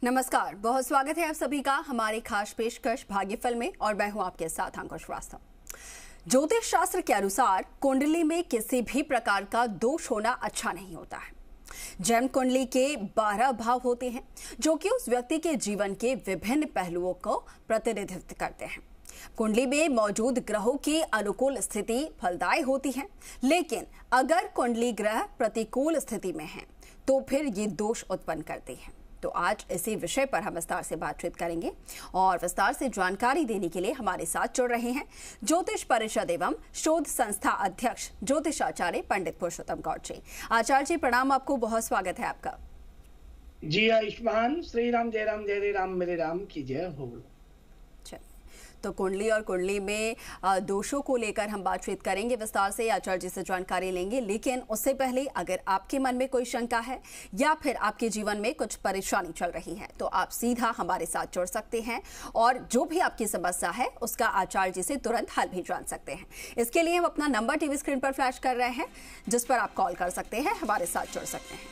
नमस्कार, बहुत स्वागत है आप सभी का हमारी खास पेशकश भाग्यफल में और मैं हूं आपके साथ अंकुश श्रीवास्तव। ज्योतिष शास्त्र के अनुसार कुंडली में किसी भी प्रकार का दोष होना अच्छा नहीं होता है। जन्म कुंडली के 12 भाव होते हैं जो कि उस व्यक्ति के जीवन के विभिन्न पहलुओं को प्रतिनिधित्व करते हैं। कुंडली में मौजूद ग्रहों की अनुकूल स्थिति फलदायी होती है, लेकिन अगर कुंडली ग्रह प्रतिकूल स्थिति में है तो फिर ये दोष उत्पन्न करते हैं। तो आज इसी विषय पर हम विस्तार से बातचीत करेंगे और विस्तार से जानकारी देने के लिए हमारे साथ जुड़ रहे हैं ज्योतिष परिषद एवं शोध संस्था अध्यक्ष ज्योतिषाचार्य पंडित पुरुषोत्तम गौड़ जी। आचार्य जी प्रणाम, आपको बहुत स्वागत है आपका। जी आयुष्मान, श्री राम जय राम मेरे राम की जय हो। तो कुंडली और कुंडली में दोषों को लेकर हम बातचीत करेंगे, विस्तार से आचार्य जी से जानकारी लेंगे। लेकिन उससे पहले अगर आपके मन में कोई शंका है या फिर आपके जीवन में कुछ परेशानी चल रही है तो आप सीधा हमारे साथ जुड़ सकते हैं और जो भी आपकी समस्या है उसका आचार्य जी से तुरंत हल भी जान सकते हैं। इसके लिए हम अपना नंबर टीवी स्क्रीन पर फ्लैश कर रहे हैं जिस पर आप कॉल कर सकते हैं, हमारे साथ जुड़ सकते हैं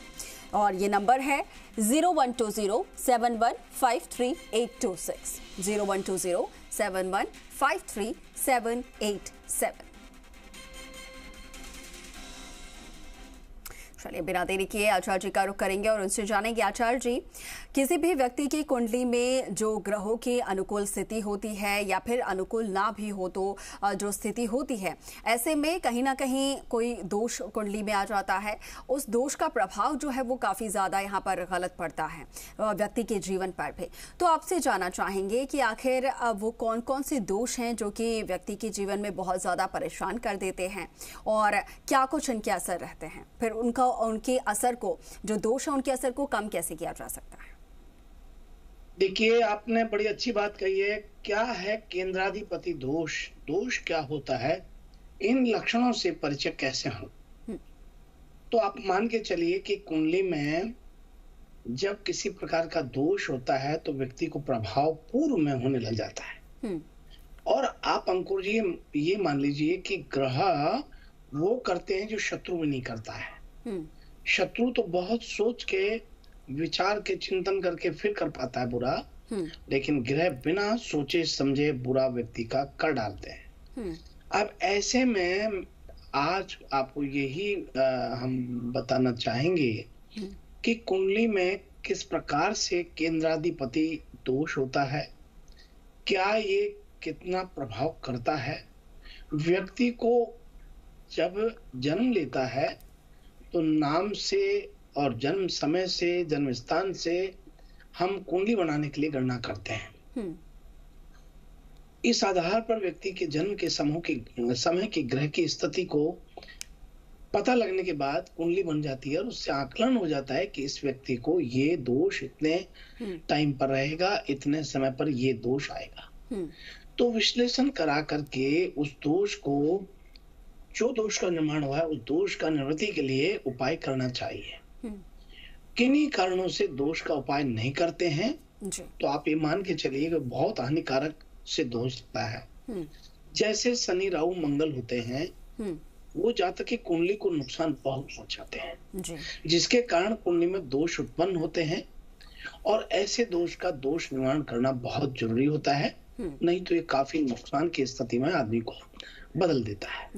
और ये नंबर है 0120715386 0120715387। चलिए बिना देरी किए आचार्य जी का रुख करेंगे और उनसे जानेंगे। आचार्य जी, किसी भी व्यक्ति की कुंडली में जो ग्रहों की अनुकूल स्थिति होती है या फिर अनुकूल ना भी हो तो जो स्थिति होती है, ऐसे में कहीं ना कहीं कोई दोष कुंडली में आ जाता है। उस दोष का प्रभाव जो है वो काफ़ी ज़्यादा यहाँ पर गलत पड़ता है व्यक्ति के जीवन पर भी। तो आपसे जानना चाहेंगे कि आखिर वो कौन कौन से दोष हैं जो कि व्यक्ति के जीवन में बहुत ज़्यादा परेशान कर देते हैं और क्या कुछ इनके असर रहते हैं, फिर उनके असर को, जो दोष है उनके असर को कम कैसे किया जा सकता है। देखिए, आपने बड़ी अच्छी बात कही है। क्या है केंद्राधिपति दोष? दोष क्या होता है, इन लक्षणों से परिचय कैसे हो? तो आप मान के चलिए कि कुंडली में जब किसी प्रकार का दोष होता है तो व्यक्ति को प्रभाव पूर्व में होने लग जाता है। और आप अंकुर जी ये मान लीजिए कि ग्रह वो करते हैं जो शत्रु भी नहीं करता है। शत्रु तो बहुत सोच के, विचार के, चिंतन करके फिर कर पाता है बुरा, लेकिन ग्रह बिना सोचे समझे बुरा व्यक्ति का कर डालते हैं। अब ऐसे में आज आपको यही हम बताना चाहेंगे कि कुंडली में किस प्रकार से केंद्राधिपति दोष होता है, क्या ये कितना प्रभाव करता है। व्यक्ति को जब जन्म लेता है तो नाम से और जन्म समय से, जन्म स्थान से हम कुंडली बनाने के लिए गणना करते हैं। इस आधार पर व्यक्ति के जन्म के समय की ग्रह की स्थिति को पता लगने के बाद कुंडली बन जाती है और उससे आकलन हो जाता है कि इस व्यक्ति को ये दोष इतने टाइम पर रहेगा, इतने समय पर ये दोष आएगा। तो विश्लेषण करा करके उस दोष को, जो दोष का निर्माण हुआ है, उस दोष का निवृत्ति के लिए उपाय करना चाहिए। किन्हीं कारणों से दोष का उपाय नहीं करते हैं तो आप ये मान के चलिए कि बहुत हानिकारक सिद्ध हो सकता है। जैसे शनि, राहु, मंगल होते हैं, वो जातक की कुंडली को नुकसान बहुत पहुंचाते हैं, जिसके कारण कुंडली में दोष उत्पन्न होते हैं और ऐसे दोष का दोष निवारण करना बहुत जरूरी होता है। नहीं तो ये काफी नुकसान की स्थिति में आदमी को बदल देता है।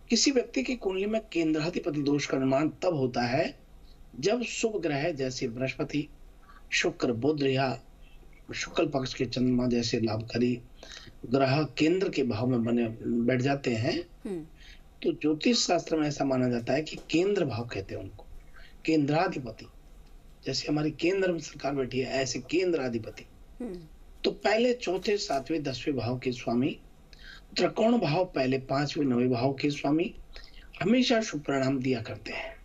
किसी व्यक्ति की कुंडली में केंद्राधिपति दोष का निर्माण तब होता है जब शुभ ग्रह जैसे बृहस्पति, शुक्र, बुध या शुक्ल पक्ष के चंद्रमा जैसे लाभकारी ग्रह केंद्र के भाव में बने बैठ जाते हैं। तो ज्योतिष शास्त्र में ऐसा माना जाता है कि केंद्र भाव कहते हैं उनको, केंद्राधिपति। जैसे हमारी केंद्र में सरकार बैठी है, ऐसे केंद्राधिपति। तो पहले चौथे, सातवें, 10वें भाव के स्वामी, त्रिकोण भाव पहले 5वें, 9वें भाव के स्वामी हमेशा शुभ परिणाम दिया करते हैं।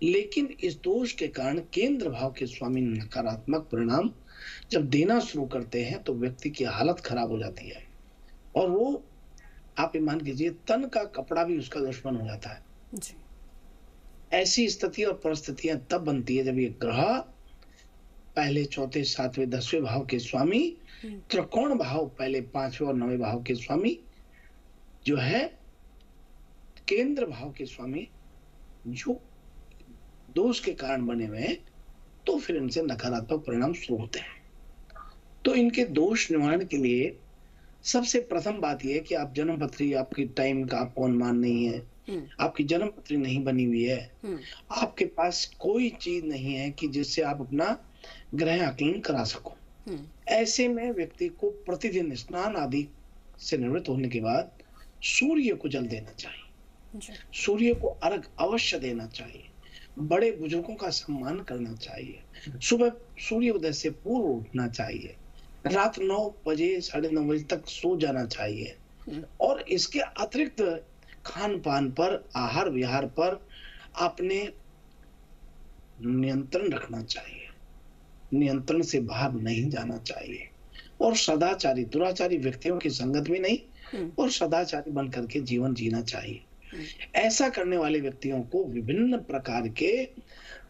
लेकिन इस दोष के कारण केंद्र भाव के स्वामी नकारात्मक परिणाम जब देना शुरू करते हैं तो व्यक्ति की हालत खराब हो जाती है और वो, आप ईमान कीजिए, तन का कपड़ा भी उसका दुश्मन हो जाता है जी। ऐसी स्थिति और परिस्थितियां तब बनती है जब ये ग्रह पहले चौथे, सातवें, 10वें भाव के स्वामी, त्रिकोण भाव पहले 5वें और 9वें भाव के स्वामी जो है, केंद्र भाव के स्वामी जो दोष के कारण बने हुए हैं, तो फिर इनसे नकारात्मक परिणाम शुरू होते हैं। तो इनके दोष निवारण के लिए सबसे प्रथम बात यह है कि आप जन्म पत्री, आपकी टाइम का आपको अनुमान नहीं है, आपकी जन्म पत्री नहीं बनी हुई है, आपके पास कोई चीज नहीं है कि जिससे आप अपना ग्रह आकलन करा सको। ऐसे में व्यक्ति को प्रतिदिन स्नान आदि से निवृत्त होने के बाद सूर्य को जल देना चाहिए, सूर्य को अर्घ अवश्य देना चाहिए, बड़े बुजुर्गों का सम्मान करना चाहिए, सुबह सूर्योदय से पूर्व उठना चाहिए, रात 9 बजे 9:30 बजे तक सो जाना चाहिए। और इसके अतिरिक्त खान पान पर, आहार विहार पर आपने नियंत्रण रखना चाहिए, नियंत्रण से बाहर नहीं जाना चाहिए, और सदाचारी, दुराचारी व्यक्तियों की संगत में नहीं और सदाचारी बन करके जीवन जीना चाहिए। ऐसा करने वाले व्यक्तियों को विभिन्न प्रकार के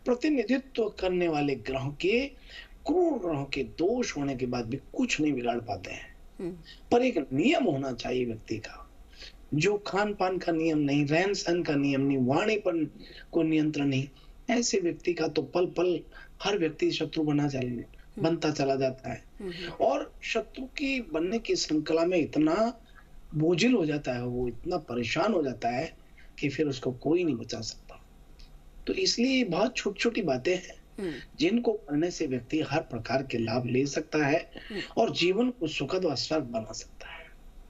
प्रतिनिधित्व करने वाले ग्रहों के, क्रूर ग्रहों के दोष होने के बाद भी कुछ नहीं बिगाड़ पाते हैं। पर एक नियम होना चाहिए व्यक्ति का, जो खान पान का नियम नहीं, रहन सहन का नियम नहीं, वाणी पर को नियंत्रण नहीं, ऐसे व्यक्ति का तो पल पल हर व्यक्ति शत्रु बनता चला जाता है, और शत्रु की बनने की श्रृंखला में इतना बोझिल हो जाता है, वो इतना परेशान हो जाता है कि फिर उसको कोई नहीं बचा सकता। तो इसलिए बहुत छोटी छोटी बातें हैं जिनको करने से व्यक्ति हर प्रकार के लाभ ले सकता है और जीवन को सुखद व स्वर्ग बना सकता है।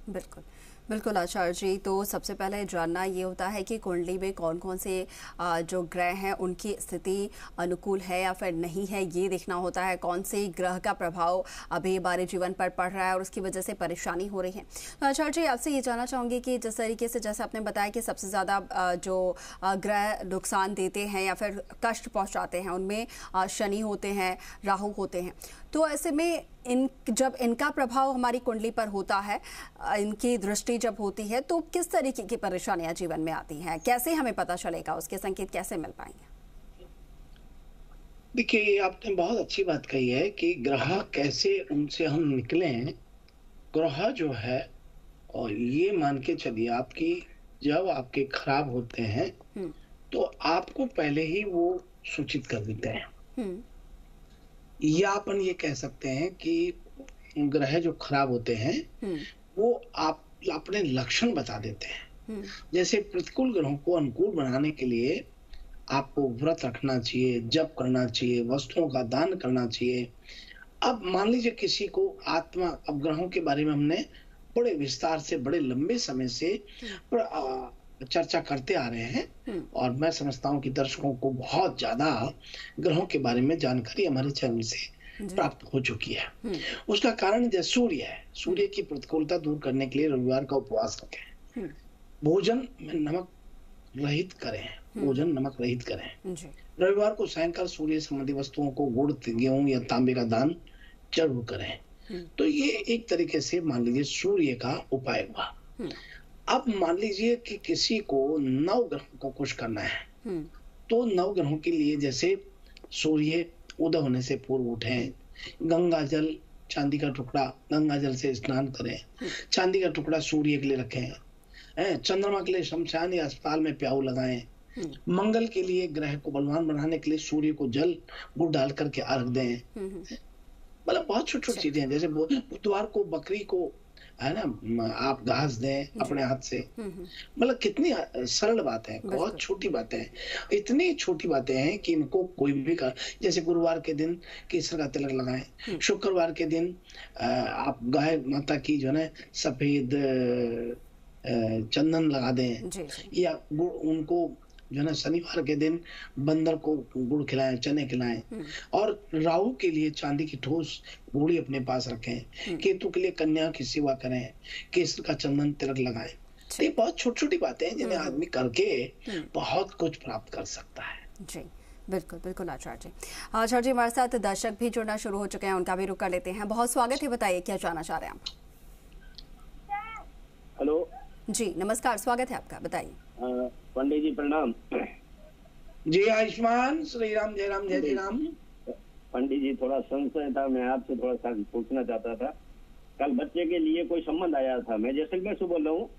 बिल्कुल बिल्कुल आचार्य जी, तो सबसे पहले जानना ये होता है कि कुंडली में कौन कौन से जो ग्रह हैं उनकी स्थिति अनुकूल है या फिर नहीं है, ये देखना होता है। कौन से ग्रह का प्रभाव अभी हमारे जीवन पर पड़ रहा है और उसकी वजह से परेशानी हो रही है। तो आचार्य जी, आपसे ये जानना चाहूँगी कि जिस तरीके से जैसे आपने बताया कि सबसे ज़्यादा जो ग्रह नुकसान देते हैं या फिर कष्ट पहुँचाते हैं उनमें शनि होते हैं, राहु होते हैं, तो ऐसे में जब इनका प्रभाव हमारी कुंडली पर होता है, इनकी दृष्टि जब होती है, तो किस तरीके की परेशानियां जीवन में आती हैं, कैसे हमें पता चलेगा, उसके संकेत कैसे मिल पाएंगे? देखिए, आपने बहुत अच्छी बात कही है कि ग्रह कैसे उनसे हम निकले। ग्रह जो है, और ये मान के चलिए आपकी जब आपके खराब होते हैं तो आपको पहले ही वो सूचित कर देते हैं, या अपन ये कह सकते हैं कि ग्रह जो खराब होते हैं वो आप अपने लक्षण बता देते हैं। जैसे प्रतिकूल ग्रहों को अनुकूल बनाने के लिए आपको व्रत रखना चाहिए, जप करना चाहिए, वस्तुओं का दान करना चाहिए। अब मान लीजिए किसी को आत्मा, अब ग्रहों के बारे में हमने बड़े विस्तार से, बड़े लंबे समय से चर्चा करते आ रहे हैं, और मैं समझता हूँ कि दर्शकों को बहुत ज्यादा ग्रहों के बारे में जानकारी हमारे चैनल से प्राप्त हो चुकी है। उसका कारण जैसे सूर्य है, सूर्य की प्रतिकूलता दूर करने के लिए रविवार का उपवास रखें, भोजन में नमक रहित करें, भोजन नमक रहित करें। रविवार को सायंकाल सूर्य संबंधी वस्तुओं को गुड़, गेहूं या तांबे का दान जरूर करें। तो ये एक तरीके से मान लीजिए सूर्य का उपाय हुआ। अब मान लीजिए कि किसी को 9 ग्रहों को खुश करना है, तो 9 ग्रहों के लिए जैसे सूर्य उदय होने से पूर्व उठें, गंगा जल, चांदी का टुकड़ा, गंगा जल से स्नान करें, चांदी का टुकड़ा सूर्य के लिए रखें, चंद्रमा के लिए शमशान या अस्पताल में प्याऊ लगाएं, मंगल के लिए ग्रह को बलवान बनाने के लिए सूर्य को जल गुड़ डाल करके अर्घ दें। मतलब बहुत छोटी छोटी चीजें हैं। जैसे बुधवार को बकरी को है ना आप घास दें अपने हाथ से। मतलब कितनी सरल बात है, बहुत छोटी बातें हैं। इतनी छोटी बातें हैं कि इनको कोई भी कर, जैसे गुरुवार के दिन केसर का तिलक लगाएं, शुक्रवार के दिन आप गाय माता की जो है सफेद चंदन लगा दें, या उनको जो है शनिवार के दिन बंदर को गुड़ खिलाएं, चने खिलाएं। और राहु के लिए चांदी की ठोस घोड़ी अपने पास रखें, केतु के लिए कन्या की सेवा करें, केसर का चंदन तिलक लगाएं। तो ये बहुत छोटी छोटी बातें हैं जिन्हें आदमी करके बहुत कुछ प्राप्त कर सकता है। जी बिल्कुल बिल्कुल आचार्य जी। आचार्य जी, हमारे साथ दर्शक भी जुड़ना शुरू हो चुके हैं, उनका भी रुख कर लेते हैं। बहुत स्वागत है, बताइए क्या जानना चाह रहे हैं आप? हेलो जी नमस्कार, स्वागत है आपका, बताइए। पंडित जी प्रणाम। जी आयुष्मान, श्री राम, जय राम, जय जय राम। पंडित जी, थोड़ा संशय था, मैं आपसे थोड़ा सा पूछना चाहता था। कल बच्चे के लिए कोई संबंध आया था, मैं जैसलमेर से बोल रहा हूँ।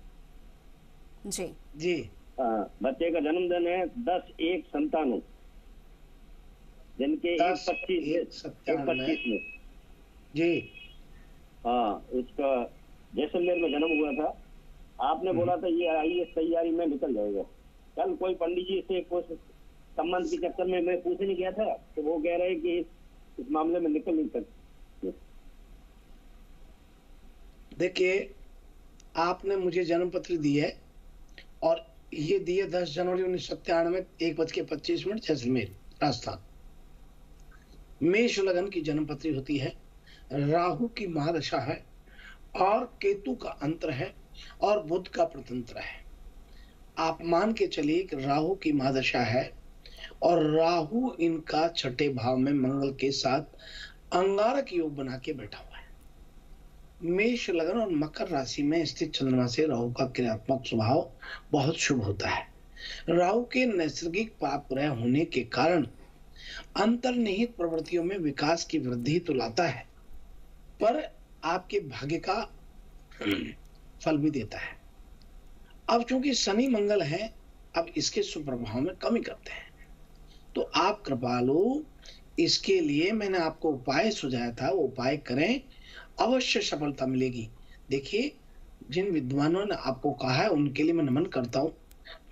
जी जी। बच्चे का जन्मदिन है 10/1/97। जिनके 1/25 में जी, हाँ, इसका जैसलमेर में जन्म हुआ था। आपने बोला था ये IAS तैयारी में निकल जाएगा। कल कोई पंडित जी से कुछ संबंध के चक्कर में मैं पूछने गया था, तो वो कह रहे हैं कि इस मामले में निकल नहीं सकते। देखिए, आपने मुझे जन्म पत्र दी है और ये दी है 10 जनवरी 1997, 1:25 जैसलमेर राजस्थान। मेष लगन की जन्म पत्री होती है, राहु की महादशा है और केतु का अंतर है और बुध का प्रतंत्र है। आप मान के चलिए कि राहु की महादशा है और राहु इनका छठे भाव में मंगल के साथ अंगारक योग बना के बैठा हुआ है। मेष लगन और मकर राशि में स्थित चंद्रमा से राहु का क्रियात्मक स्वभाव बहुत शुभ होता है। राहु के नैसर्गिक पाप ग्रह होने के कारण अंतर्निहित प्रवृत्तियों में विकास की वृद्धि तो लाता है, पर आपके भाग्य का फल भी देता है। अब चूंकि शनि मंगल है, अब इसके सुप्रभाव में कमी करते हैं, तो आप कृपालु इसके लिए मैंने आपको उपाय सुझाया था, वो उपाय करें, अवश्य सफलता मिलेगी। देखिए, जिन विद्वानों ने आपको कहा है उनके लिए मैं नमन करता हूँ।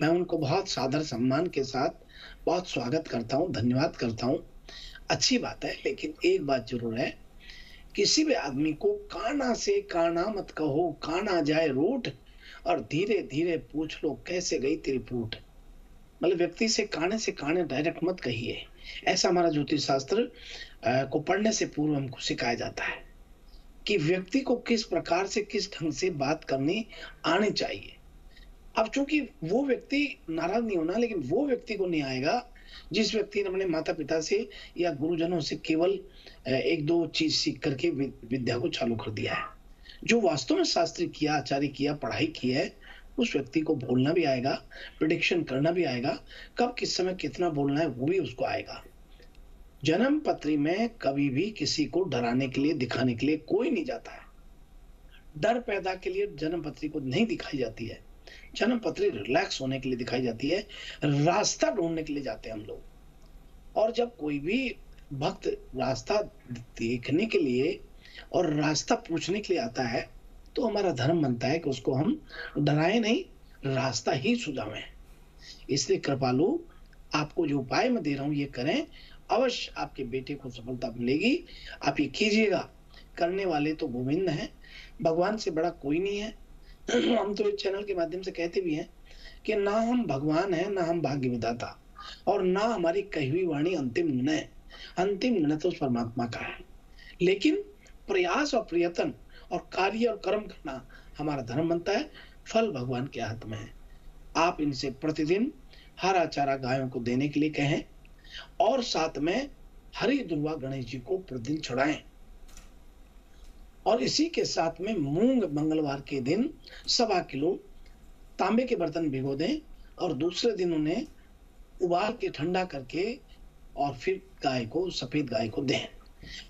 मैं उनको बहुत सादर सम्मान के साथ बहुत स्वागत करता हूँ, धन्यवाद करता हूँ। अच्छी बात है, लेकिन एक बात जरूर है, किसी भी आदमी को काना से काना मत कहो, काना जाए रूठ, और धीरे धीरे पूछ लो कैसे गई तेरी फूट। मतलब व्यक्ति से काने डायरेक्ट मत कहिए। ऐसा हमारा ज्योतिष शास्त्र को पढ़ने से पूर्व हमको सिखाया जाता है कि व्यक्ति को किस प्रकार से किस ढंग से बात करनी आनी चाहिए। अब चूंकि वो व्यक्ति नाराज नहीं होना, लेकिन वो व्यक्ति को नहीं आएगा जिस व्यक्ति ने अपने माता पिता से या गुरुजनों से केवल 1-2 चीज सीख करके विद्या को चालू कर दिया है। जो वास्तव में शास्त्री किया, आचार्य किया, पढ़ाई की है, उस व्यक्ति को बोलना भी आएगा, प्रिडिक्शन करना भी आएगा, कब किस समय कितना बोलना है वो भी उसको आएगा। जन्म पत्री में कभी भी किसी को डराने के लिए, दिखाने के लिए कोई नहीं जाता है। डर पैदा के लिए जन्म पत्री को नहीं दिखाई जाती है। जन्म पत्री रिलैक्स होने के लिए दिखाई जाती है, रास्ता ढूंढने के लिए जाते हैं हम लोग। और जब कोई भी भक्त रास्ता देखने के लिए और रास्ता पूछने के लिए आता है, तो हमारा धर्म बनता है कि उसको हम डराएं नहीं, रास्ता ही सुझावें। इसलिए कृपालु, आपको जो उपाय मैं दे रहा हूं ये करें, अवश्य आपके बेटे को सफलता मिलेगी। आप ये कीजिएगा। करने वाले तो गोविंद हैं, भगवान से बड़ा कोई नहीं है। हम तो इस चैनल के माध्यम से कहते भी हैं कि ना हम भगवान हैं, ना हम भाग्य विधाता, और ना हमारी कही हुई वाणी अंतिम निर्णय। अंतिम निर्णय तो उस परमात्मा का है, लेकिन प्रयास और प्रयत्न और कार्य और कर्म करना हमारा धर्म बनता है। फल भगवान के हाथ में है। आप इनसे प्रतिदिन हरा चारा गायों को देने के लिए कहें और साथ में हरी दुर्वा गणेश जी को प्रतिदिन चढ़ाएं। और इसी के साथ में मूंग मंगलवार के दिन 1.25 किलो तांबे के बर्तन भिगो दें और दूसरे दिन उन्हें उबाल के ठंडा करके और फिर गाय को, सफेद गाय को दें।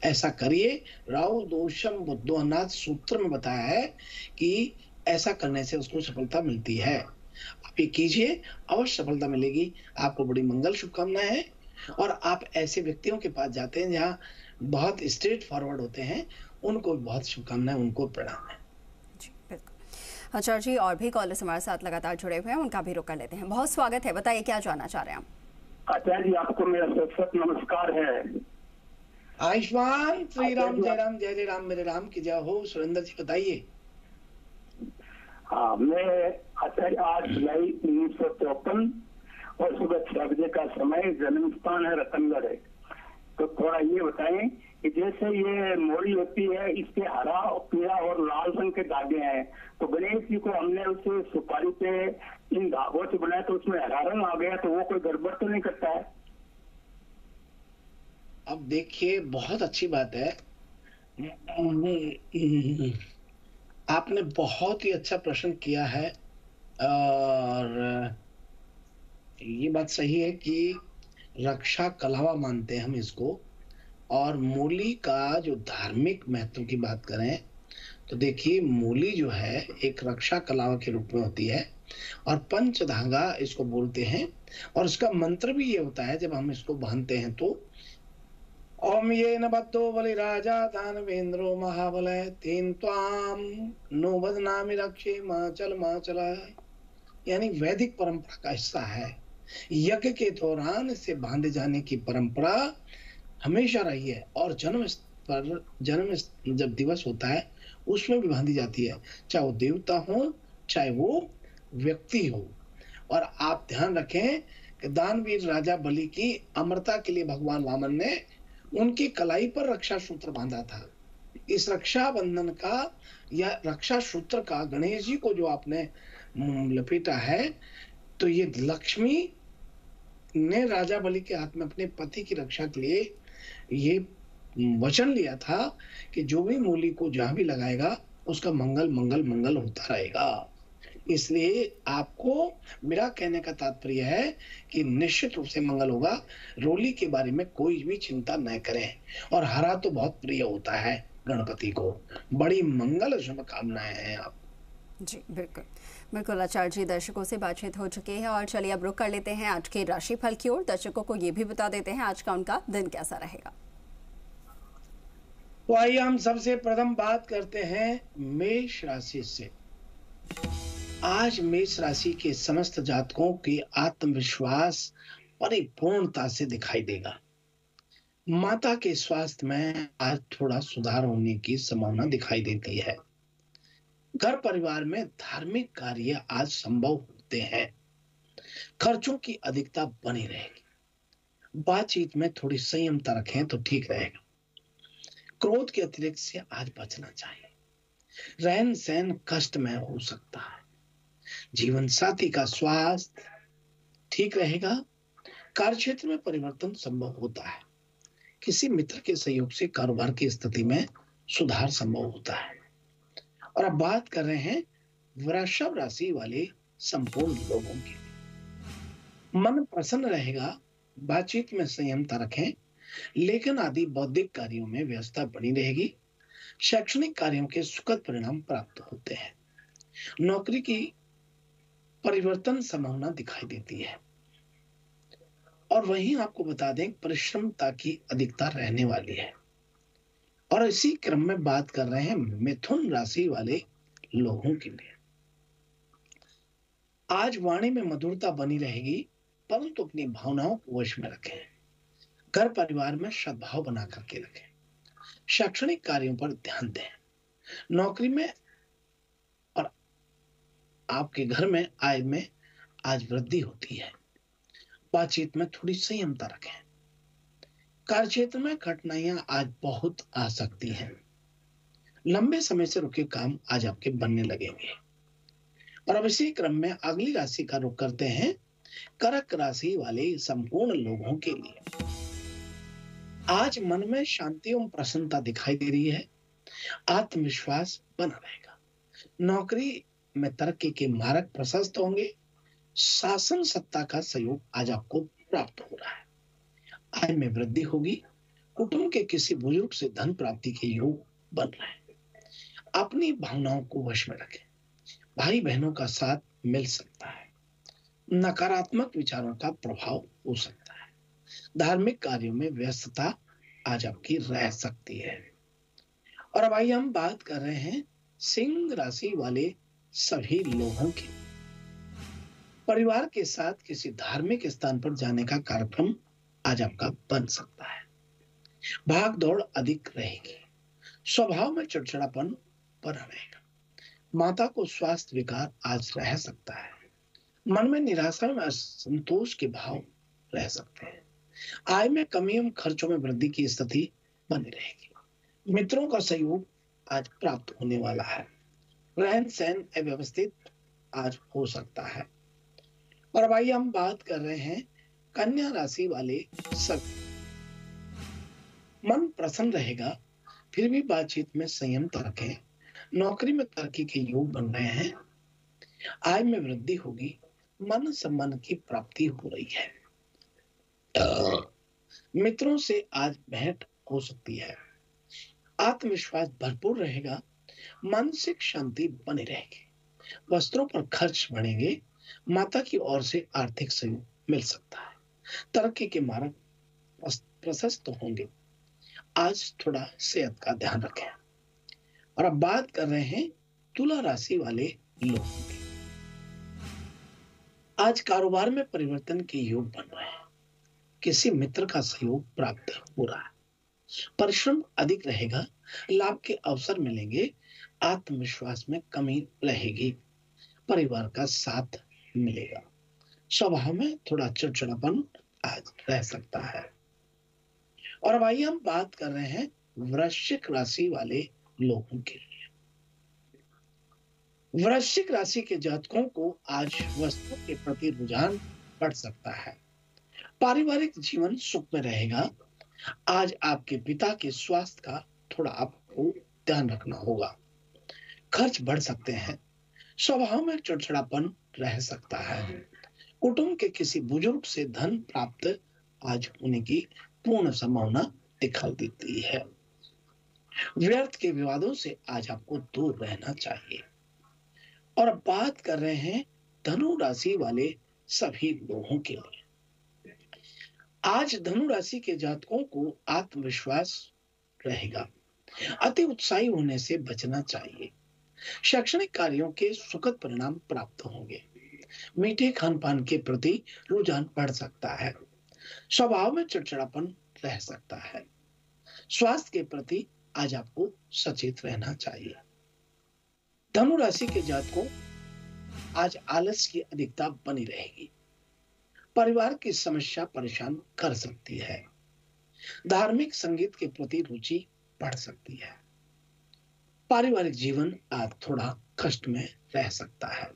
ऐसा करिए। राहु दोषम बुद्धोनाथ सूत्र में बताया है कि ऐसा करने से उसको सफलता मिलती है। आप ये कीजिए, अवश्य सफलता मिलेगी। आपको बड़ी मंगल शुभकामनाएं हैं। और आप ऐसे व्यक्तियों के पास जाते हैं जहाँ बहुत स्ट्रेट फॉरवर्ड होते हैं, उनको बहुत शुभकामनाएं, उनको प्रणाम है। जी बिल्कुल। आचार्य जी, और भी कॉलर्स हमारे साथ लगातार जुड़े हुए हैं, उनका भी रुख कर लेते हैं। बहुत स्वागत है, बताइए क्या जानना चाह रहे हैं आप। आचार्य जी, आपको मेरा सत नमस्कार है। आयुष्मान श्री राम, जय राम, जय जय राम, मेरे राम की जय हो। सुरेंद्र जी बताइए। हाँ, मैं आचार्य 8 जुलाई 1954 और सुबह 6 बजे का समय, जन्म स्थान है रतनगढ़ है। तो थोड़ा ये बताएं कि जैसे ये मोड़ी होती है, इसके हरा और पीला और लाल रंग के धागे हैं, तो गणेश जी को हमने उसे सुपारी पे इन धागों से बनाया, तो उसमें हरा रंग आ गया, तो वो कोई गड़बड़ तो नहीं करता है? अब देखिए, बहुत अच्छी बात है। आपने बहुत ही अच्छा प्रश्न किया है। और ये बात सही है कि रक्षा कलावा मानते हैं हम इसको। और मूली का जो धार्मिक महत्व की बात करें तो देखिए, मूली जो है एक रक्षा कलावा के रूप में होती है और पंच धागा इसको बोलते हैं। और इसका मंत्र भी ये होता है, जब हम इसको बांधते हैं तो ओम ये न बद्धो बलि राजा दानवेंद्रो महाबलय तेन त्वाम नो बदनामि रक्षे माचल माचला। यानी वैदिक परंपरा का हिस्सा है। यज्ञ के दौरान इसे बांधे जाने की परंपरा हमेशा रही है और जन्म जब दिवस होता है उसमें भी बांधी जाती है, चाहे वो देवता हो चाहे वो व्यक्ति हो। और आप ध्यान रखें कि दानवीर राजा बलि की अमरता के लिए भगवान वामन ने उनकी कलाई पर रक्षा सूत्र बांधा था। इस रक्षा बंधन का या रक्षा सूत्र का गणेश जी को जो आपने लपेटा है, तो ये लक्ष्मी ने राजा बलि के हाथ में अपने पति की रक्षा के लिए ये वचन लिया था कि जो भी मूली को जहां भी लगाएगा उसका मंगल मंगल मंगल होता रहेगा। इसलिए आपको मेरा कहने का तात्पर्य है कि निश्चित रूप से मंगल होगा। रोली के बारे में कोई भी चिंता न करें। और हरा तो बहुत प्रिय होता है गणपति को। बड़ी मंगल शुभकामनाएं हैं आप। जी बिल्कुल बिल्कुल आचार्य जी, दर्शकों से बातचीत हो चुकी है और चलिए अब रुक कर लेते हैं आज के राशिफल की ओर। दर्शकों को ये भी बता देते हैं आज का उनका दिन कैसा रहेगा। तो आइए हम सबसे प्रथम बात करते हैं मेष राशि से। आज मेष राशि के समस्त जातकों के आत्मविश्वास परिपूर्णता से दिखाई देगा। माता के स्वास्थ्य में आज थोड़ा सुधार होने की संभावना दिखाई देती है। घर परिवार में धार्मिक कार्य आज संभव होते हैं। खर्चों की अधिकता बनी रहेगी। बातचीत में थोड़ी संयमता रखें तो ठीक रहेगा। क्रोध के अतिरिक्त से आज बचना चाहिए। रहन सहन कष्ट में हो सकता है। जीवन साथी का स्वास्थ्य ठीक रहेगा। कार्यक्षेत्र में परिवर्तन संभव होता है। किसी मित्र के सहयोग से कारोबार की स्थिति में सुधार संभव होता है। और अब बात कर रहे हैं वृषभ राशि वाले संपूर्ण लोगों की। मन प्रसन्न रहेगा। बातचीत में संयमता रखें। लेखन आदि बौद्धिक कार्यों में व्यस्तता बनी रहेगी। शैक्षणिक कार्यों के सुखद परिणाम प्राप्त होते हैं। नौकरी की परिवर्तन संभावना दिखाई देती है। और वहीं आपको बता दें परिश्रमता की अधिकता रहने वाली है। और इसी क्रम में बात कर रहे हैं मिथुन राशि वाले लोगों के लिए। आज वाणी में मधुरता बनी रहेगी, परंतु अपनी भावनाओं को वश में रखें। घर परिवार में सद्भाव बना करके रखें। शैक्षणिक कार्यों पर ध्यान दें। नौकरी में और आपके घर में आय में आज वृद्धि होती है। बातचीत में थोड़ी संयमता रखें। कार्यक्षेत्र में कठिनाइयां आज बहुत आ सकती हैं। लंबे समय से रुके काम आज आपके बनने लगेंगे। और अब इसी क्रम में अगली राशि का रुख करते हैं कर्क राशि वाले संपूर्ण लोगों के लिए। आज मन में शांति एवं प्रसन्नता दिखाई दे रही है। आत्मविश्वास बना रहेगा। नौकरी में तरक्की के मार्ग प्रशस्त होंगे। शासन सत्ता का सहयोग आज आपको प्राप्त हो रहा है। आय में वृद्धि होगी। कुटुंब के किसी बुजुर्ग से धन प्राप्ति के योग बन रहे हैं। अपनी भावनाओं को वश में रखें। भाई बहनों का साथ मिल सकता है। नकारात्मक विचारों का प्रभाव हो सकता है। धार्मिक कार्यों में व्यस्तता आज आपकी रह सकती है। और अब आइए हम बात कर रहे हैं सिंह राशि वाले सभी लोगों की। परिवार के साथ किसी धार्मिक स्थान पर जाने का कार्यक्रम आज आपका बन सकता है। भाग दौड़ अधिक रहेगी। स्वभाव में चिड़चिड़ापन बना रहेगा। माता को स्वास्थ्य विकार आज रह सकता है। मन में निराशा में असंतोष के भाव रह सकते हैं। आय में कमी एवं खर्चों में वृद्धि की स्थिति बनी रहेगी। मित्रों का सहयोग आज प्राप्त होने वाला है। रहन सहन अव्यवस्थित आज हो सकता है। और अब आइए हम बात कर रहे हैं कन्या राशि वाले सब। मन प्रसन्न रहेगा, फिर भी बातचीत में संयमता रखें। नौकरी में तरक्की के योग बन रहे हैं। आय में वृद्धि होगी। मन सम्मान की प्राप्ति हो रही है। मित्रों से आज भेंट हो सकती है। आत्मविश्वास भरपूर रहेगा। मानसिक शांति बनी रहेगी। वस्त्रों पर खर्च बढ़ेंगे। माता की ओर से आर्थिक सहयोग मिल सकता है। तरक्की के मार्ग प्रशस्त होंगे। आज थोड़ा सेहत का ध्यान रखें। और अब बात कर रहे हैं तुला राशि वाले लोगों की। आज कारोबार में परिवर्तन के योग बन रहे हैं। किसी मित्र का सहयोग प्राप्त हो रहा है। परिश्रम अधिक रहेगा, लाभ के अवसर मिलेंगे, आत्मविश्वास में कमी रहेगी, परिवार का साथ मिलेगा। स्वभाव में थोड़ा चिड़चिड़ापन आज रह सकता है। और अब आइए हम बात कर रहे हैं वृश्चिक राशि वाले लोगों के लिए। वृश्चिक राशि के जातकों को आज वस्तुओं के प्रति रुझान बढ़ सकता है। पारिवारिक जीवन सुख में रहेगा। आज आपके पिता के स्वास्थ्य का थोड़ा आपको ध्यान रखना होगा। खर्च बढ़ सकते हैं। स्वभाव में चिड़चिड़ापन रह सकता है। कुटुंब के किसी बुजुर्ग से धन प्राप्त आज होने की पूर्ण संभावना दिखाई देती है। व्यर्थ के विवादों से आज आपको दूर रहना चाहिए। और अब बात कर रहे हैं धनु राशि वाले सभी लोगों के लिए। आज धनु राशि के जातकों को आत्मविश्वास रहेगा। अति उत्साही होने से बचना चाहिए। शैक्षणिक कार्यों के सुखद परिणाम प्राप्त होंगे। मीठे खान पान के प्रति रुझान बढ़ सकता है। स्वभाव में चिड़चिड़ापन रह सकता है। स्वास्थ्य के प्रति आज आपको सचेत रहना चाहिए। धनु राशि के जातकों आज आलस की अधिकता बनी रहेगी। परिवार की समस्या परेशान कर सकती है। धार्मिक संगीत के प्रति रुचि बढ़ सकती है। पारिवारिक जीवन आज थोड़ा कष्ट में रह सकता है।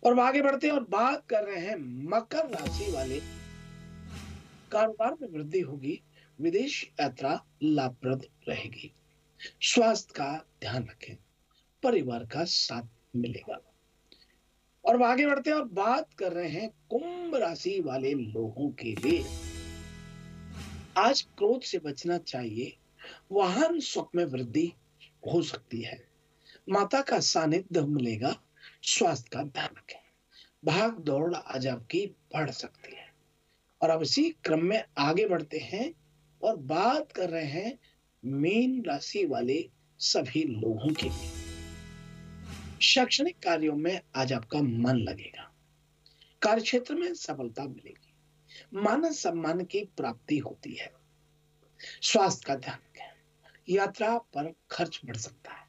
और आगे बढ़ते हैं और बात कर रहे हैं मकर राशि वाले। कारोबार में वृद्धि होगी। विदेश यात्रा लाभप्रद रहेगी। स्वास्थ्य का ध्यान रखें। परिवार का साथ मिलेगा। और आगे बढ़ते हैं और बात कर रहे हैं कुंभ राशि वाले लोगों के लिए। आज क्रोध से बचना चाहिए। वाहन सुख में वृद्धि हो सकती है। माता का सानिध्य मिलेगा। स्वास्थ्य का ध्यान रखें। भाग दौड़ आज आपकी बढ़ सकती है। और अब इसी क्रम में आगे बढ़ते हैं और बात कर रहे हैं मीन राशि वाले सभी लोगों के लिए। शैक्षणिक कार्यों में आज आपका मन लगेगा। कार्यक्षेत्र में सफलता मिलेगी। मान सम्मान की प्राप्ति होती है। स्वास्थ्य का ध्यान रखें। यात्रा पर खर्च बढ़ सकता है।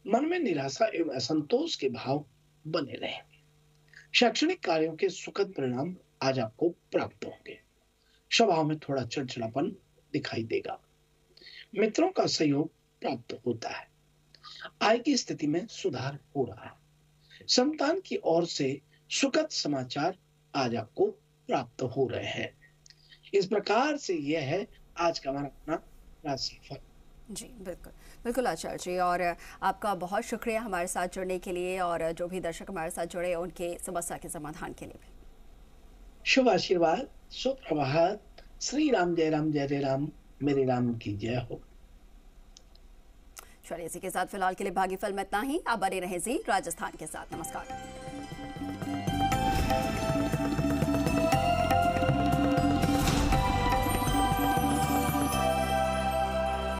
मन में निराशा एवं असंतोष के भाव बने रहेंगे। शैक्षणिक कार्यों के सुखद परिणाम आज आपको प्राप्त होंगे। स्वभाव में थोड़ा चिड़चिड़ापन दिखाई देगा। मित्रों का सहयोग प्राप्त होता है। आय की स्थिति में सुधार हो रहा है। संतान की ओर से सुखद समाचार आज आपको प्राप्त हो रहे हैं। इस प्रकार से यह है आज का हमारा अपना राशिफल। जी बिल्कुल बिल्कुल आचार्य जी, और आपका बहुत शुक्रिया हमारे साथ जुड़ने के लिए और जो भी दर्शक हमारे साथ जुड़े उनके समस्या के समाधान के लिए भी। शुभ आशीर्वाद, सुप्रभात। श्री राम जय राम जय जय राम, मेरे राम की जय हो। चलिए इसी के साथ फिलहाल के लिए भाग्यफल में इतना ही। आप बने रहें जी राजस्थान के साथ। नमस्कार।